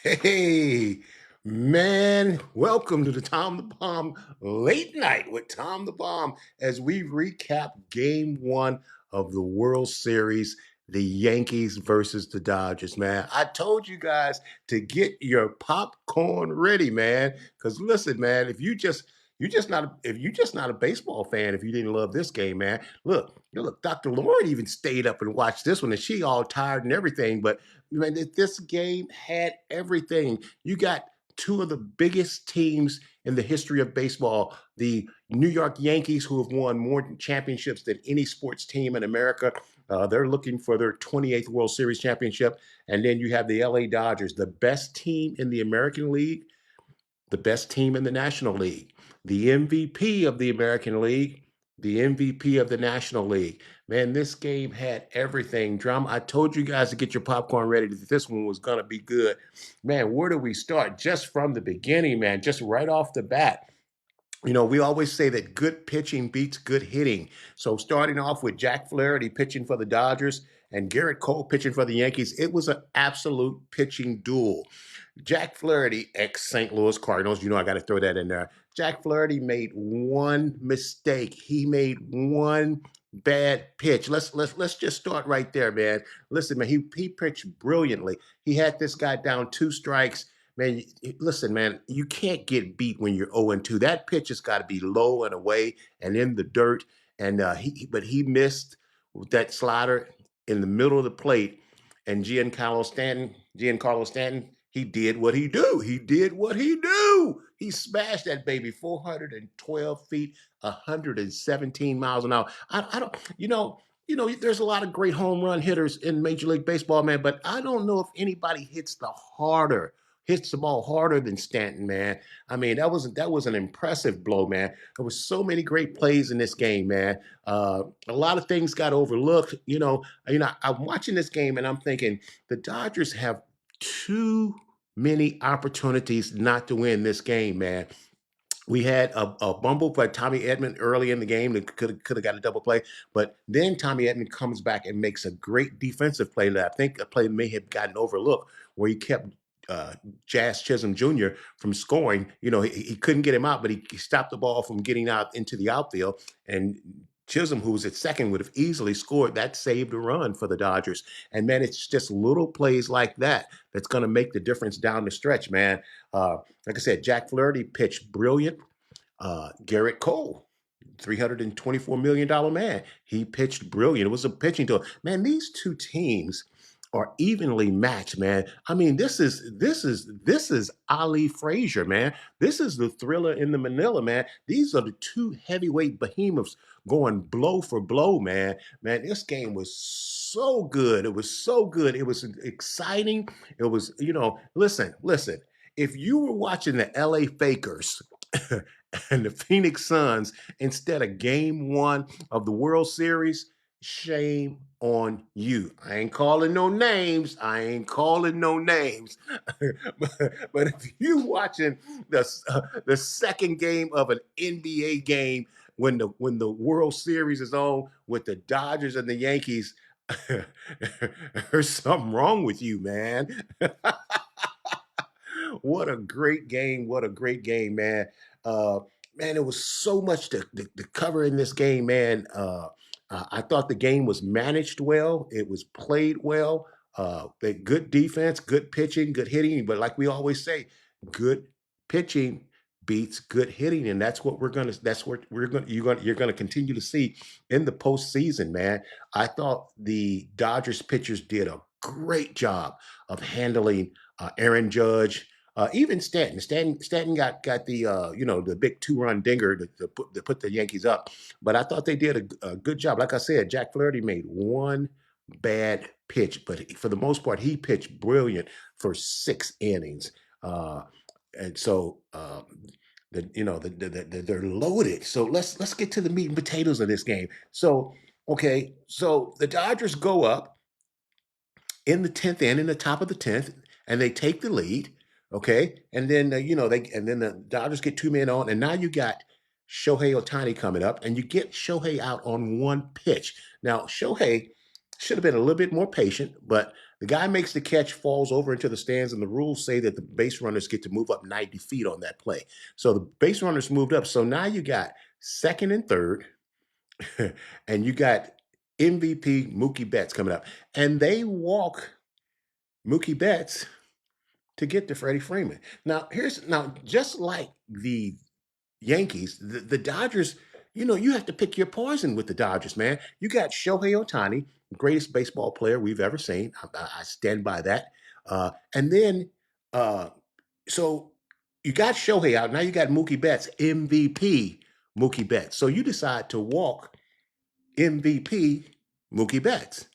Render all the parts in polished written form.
Hey, man, welcome to the Tom the Bomb late night with Tom the Bomb as we recap game one of the World Series, the Yankees versus the Dodgers, man. I told you guys to get your popcorn ready, man. Because listen, man, if you just not a baseball fan, if you didn't love this game, man. Look, Dr. Lauren even stayed up and watched this one, and she all tired and everything, but man, this game had everything. You got two of the biggest teams in the history of baseball, the New York Yankees, who have won more championships than any sports team in America. They're looking for their 28th World Series championship. And then you have the LA Dodgers, the best team in the American League, the best team in the National League, the MVP of the American League, the MVP of the National League. Man, this game had everything. Drama. I told you guys to get your popcorn ready. This one was going to be good. Man, where do we start? Just from the beginning, man, just right off the bat. We always say that good pitching beats good hitting. So starting off with Jack Flaherty pitching for the Dodgers and Garrett Cole pitching for the Yankees, it was an absolute pitching duel. Jack Flaherty, ex St. Louis Cardinals, I got to throw that in there. Jack Flaherty made one mistake. He made one bad pitch. Let's just start right there, man. Listen, man, he pitched brilliantly. He had this guy down two strikes. Man, listen, man, you can't get beat when you're 0-2. That pitch has got to be low and away and in the dirt. And but he missed with that slider in the middle of the plate. And Giancarlo Stanton, he did what he do. He did what he do. He smashed that baby 412 feet, 117 miles an hour. I don't, there's a lot of great home run hitters in Major League Baseball, man, but I don't know if anybody hits the ball harder than Stanton, man. I mean, that was an impressive blow, man. There was so many great plays in this game, man. A lot of things got overlooked. I'm watching this game and I'm thinking the Dodgers have too many opportunities not to win this game, man. We had a bumble by Tommy Edman early in the game that could have got a double play, but then Tommy Edman comes back and makes a great defensive play that I think a play may have gotten overlooked, where he kept Jazz Chisholm Jr. from scoring. He couldn't get him out, but he stopped the ball from getting out into the outfield, and Chisholm, who was at second, would have easily scored. That saved a run for the Dodgers. And man, it's just little plays like that that's going to make the difference down the stretch, man. Like I said, Jack Flaherty pitched brilliant. Garrett Cole, $324 million man. He pitched brilliant. It was a pitching tour. Man, these two teams are evenly matched, man. I mean, this is Ali Frazier, man. This is the Thriller in the Manila, man. These are the two heavyweight behemoths going blow for blow, man. Man, this game was so good. It was so good. It was exciting. It was, listen. If you were watching the LA Fakers and the Phoenix Suns instead of game one of the World Series, shame on you. I ain't calling no names. but if you watching the second game of an NBA game when the World Series is on with the Dodgers and the Yankees, there's something wrong with you, man. What a great game. What a great game, man. Uh, man, it was so much to cover in this game, man. I thought the game was managed well. It was played well. They good defense, good pitching, good hitting. But like we always say, good pitching beats good hitting, and that's what you're gonna continue to see in the postseason, man. I thought the Dodgers pitchers did a great job of handling Aaron Judge, even Stanton. Stanton got the big 2-run dinger to put the Yankees up. But I thought they did a good job. Like I said, Jack Flaherty made one bad pitch, but for the most part, he pitched brilliant for 6 innings. And so they're loaded. So let's get to the meat and potatoes of this game. So okay, so the Dodgers go up in the 10th inning, in the top of the 10th, and they take the lead. Okay. And then, then the Dodgers get 2 men on, and now you got Shohei Ohtani coming up, and you get Shohei out on one pitch. Now, Shohei should have been a little bit more patient, but The guy makes the catch, falls over into the stands, and the rules say that the base runners get to move up 90 feet on that play. So the base runners moved up. So now you got second and third, and you got MVP Mookie Betts coming up. And they walk Mookie Betts to get to Freddie Freeman. Now just like the Yankees, the Dodgers, you have to pick your poison with the Dodgers, man. You got Shohei Ohtani, greatest baseball player we've ever seen. I stand by that. And then, uh, so you got Shohei out. Now you got Mookie Betts, MVP Mookie Betts. So you decide to walk MVP Mookie Betts.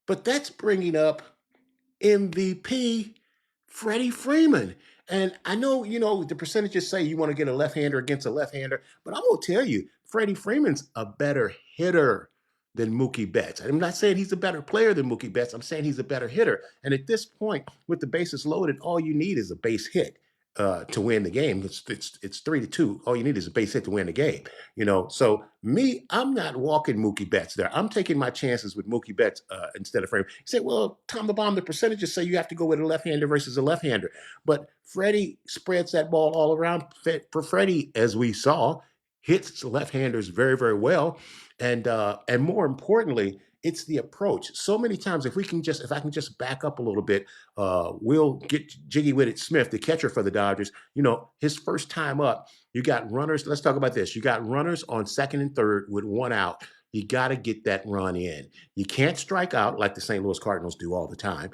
But that's bringing up MVP Freddie Freeman. And I know, the percentages say you want to get a left-hander against a left-hander, but I'm going to tell you, Freddie Freeman's a better hitter than Mookie Betts. I'm not saying he's a better player than Mookie Betts. I'm saying he's a better hitter. And at this point, with the bases loaded, all you need is a base hit to win the game. It's 3-2. All you need is a base hit to win the game. So me, I'm not walking Mookie Betts there. I'm taking my chances with Mookie Betts instead of Freddie. You say, well, Tom the Bomb, the percentages say you have to go with a left-hander versus a left-hander. But Freddie spreads that ball all around. For Freddie, as we saw, hits left-handers very, very well. And more importantly, it's the approach. So many times, if I can just back up a little bit, we'll get jiggy with it. Smith, the catcher for the Dodgers, his first time up, you got runners. Let's talk about this. You got runners on second and third with one out. You got to get that run in. You can't strike out like the St. Louis Cardinals do all the time.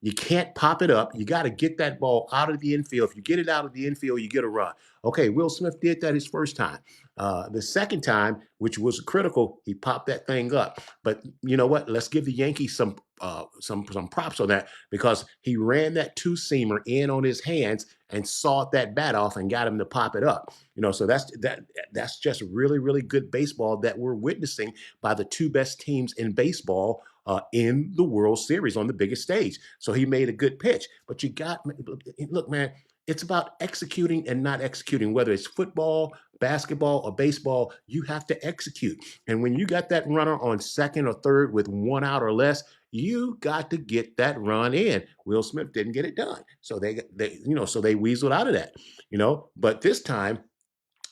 You can't pop it up. You got to get that ball out of the infield. If you get it out of the infield, you get a run. Okay, Will Smith did that his first time. The second time, which was critical, he popped that thing up. But you know what? Let's give the Yankees some props on that, because he ran that two-seamer in on his hands and sawed that bat off and got him to pop it up. So that's just really, really good baseball that we're witnessing by the two best teams in baseball in the World Series on the biggest stage. So he made a good pitch. But look, man, it's about executing and not executing, whether it's football, basketball, or baseball. You have to execute. And when you got that runner on second or third with one out or less, you got to get that run in. Will Smith didn't get it done. So they weaseled out of that, But this time,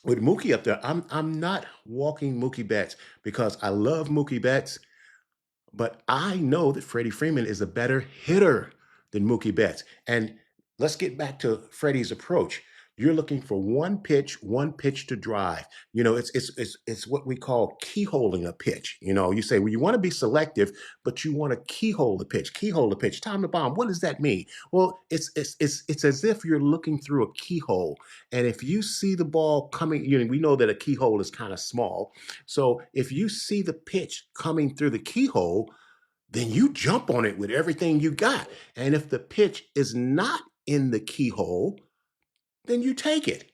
with Mookie up there, I'm not walking Mookie Betts because I love Mookie Betts, but I know that Freddie Freeman is a better hitter than Mookie Betts. And let's get back to Freddie's approach. You're looking for one pitch to drive. It's what we call keyholing a pitch. You say, well, you want to be selective, but you want to keyhole the pitch. Keyhole the pitch. Tom the Bomb. What does that mean? Well, it's as if you're looking through a keyhole, and if you see the ball coming, we know that a keyhole is kind of small. So if you see the pitch coming through the keyhole, then you jump on it with everything you got. And if the pitch is not in the keyhole, then you take it.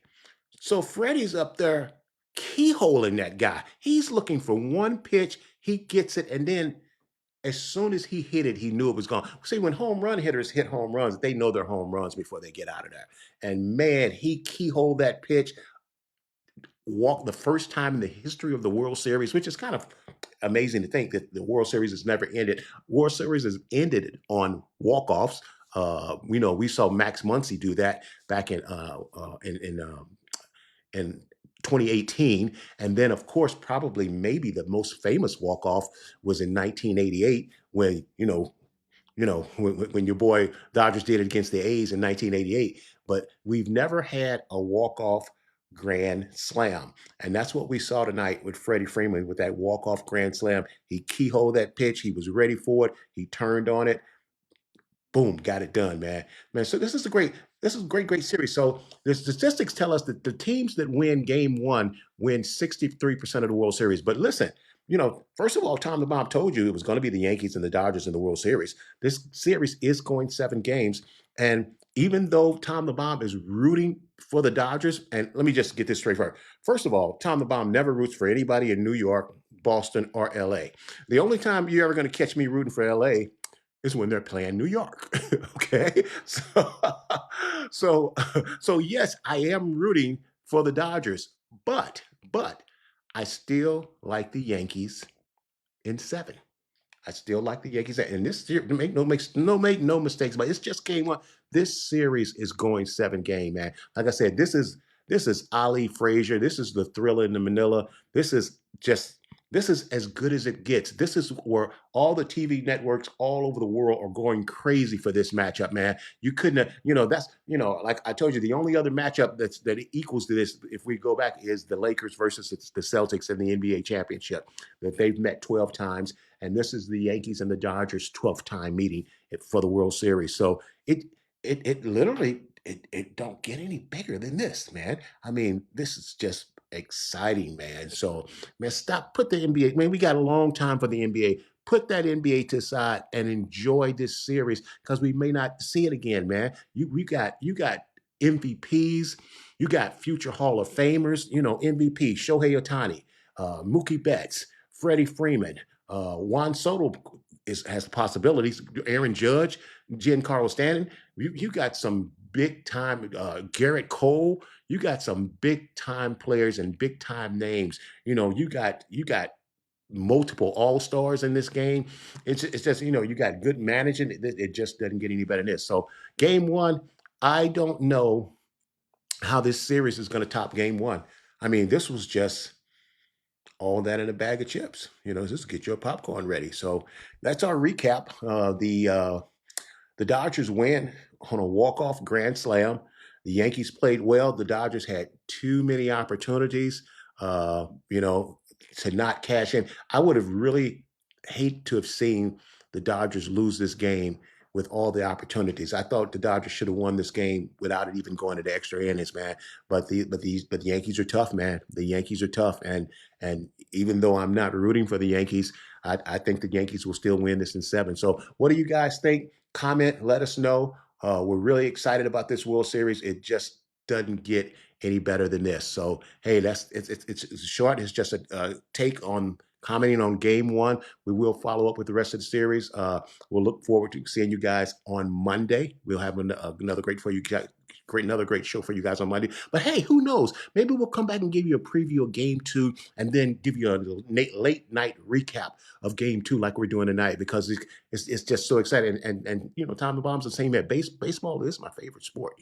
So Freddie's up there keyholing that guy. He's looking for one pitch. He gets it. And then as soon as he hit it, he knew it was gone. See, when home run hitters hit home runs, they know they're home runs before they get out of there. And man, he keyholed that pitch. Walked the first time in the history of the World Series, which is kind of amazing to think that the World Series has never ended. World Series has ended on walk-offs. We saw Max Muncy do that back in 2018, and then of course, probably maybe the most famous walk-off was in 1988 when when your boy Dodgers did it against the A's in 1988. But we've never had a walk-off grand slam. And that's what we saw tonight with Freddie Freeman with that walk-off grand slam. He keyholed that pitch. He was ready for it. He turned on it. Boom, got it done, man. Man, so this is a great series. So the statistics tell us that the teams that win game one win 63% of the World Series. But listen, first of all, Tom the Bomb told you it was going to be the Yankees and the Dodgers in the World Series. This series is going 7 games. And even though Tom the Bomb is rooting for the Dodgers, and let me just get this straight first of all, Tom the Bomb never roots for anybody in New York, Boston, or LA. The only time you're ever going to catch me rooting for LA is when they're playing New York. Okay. So yes, I am rooting for the Dodgers, but I still like the Yankees in 7. I still like the Yankees. And this year, make no mistakes, but it's just game one. This series is going 7 game, man. Like I said, this is Ali Frazier. This is the thriller in the Manila. This is just this is as good as it gets. This is where all the TV networks all over the world are going crazy for this matchup, man. You couldn't have, that's, like I told you, the only other matchup that equals to this, if we go back, is the Lakers versus the Celtics in the NBA championship that they've met 12 times. And this is the Yankees and the Dodgers' 12th time meeting for the World Series. So it literally it don't get any bigger than this, man. I mean, this is just exciting, man. So, man, put the NBA, man, we got a long time for the NBA. Put that NBA to the side and enjoy this series because we may not see it again, man. You got MVPs, you got future Hall of Famers, MVP, Shohei Ohtani, Mookie Betts, Freddie Freeman, Juan Soto has possibilities, Aaron Judge, Giancarlo Stanton. You got some big time Garrett Cole. You got some big time players and big time names. You got multiple all stars in this game. It's just you got good managing. It just doesn't get any better than this. So game one, I don't know how this series is going to top game one. I mean, this was just all that in a bag of chips. Just get your popcorn ready. So that's our recap. The Dodgers win on a walk-off grand slam. The Yankees played well. The Dodgers had too many opportunities, to not cash in. I would have really hate to have seen the Dodgers lose this game with all the opportunities. I thought the Dodgers should have won this game without it even going to the extra innings, man. But the Yankees are tough, man. The Yankees are tough, and even though I'm not rooting for the Yankees, I think the Yankees will still win this in 7. So, what do you guys think? Comment, let us know. We're really excited about this World Series. It just doesn't get any better than this. So, hey, it's short. It's just a take on commenting on game one. We will follow up with the rest of the series. We'll look forward to seeing you guys on Monday. We'll have another another great show for you guys on Monday. But hey, who knows? Maybe we'll come back and give you a preview of game two and then give you a late night recap of game two like we're doing tonight because it's just so exciting. And Tom the Bomb's the same man. Baseball is my favorite sport.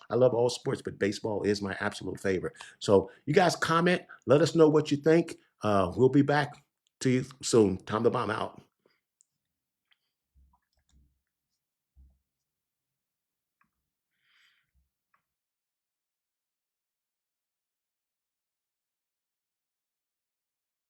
I love all sports, but baseball is my absolute favorite. So you guys comment, let us know what you think. We'll be back to you soon. Tom the Bomb out.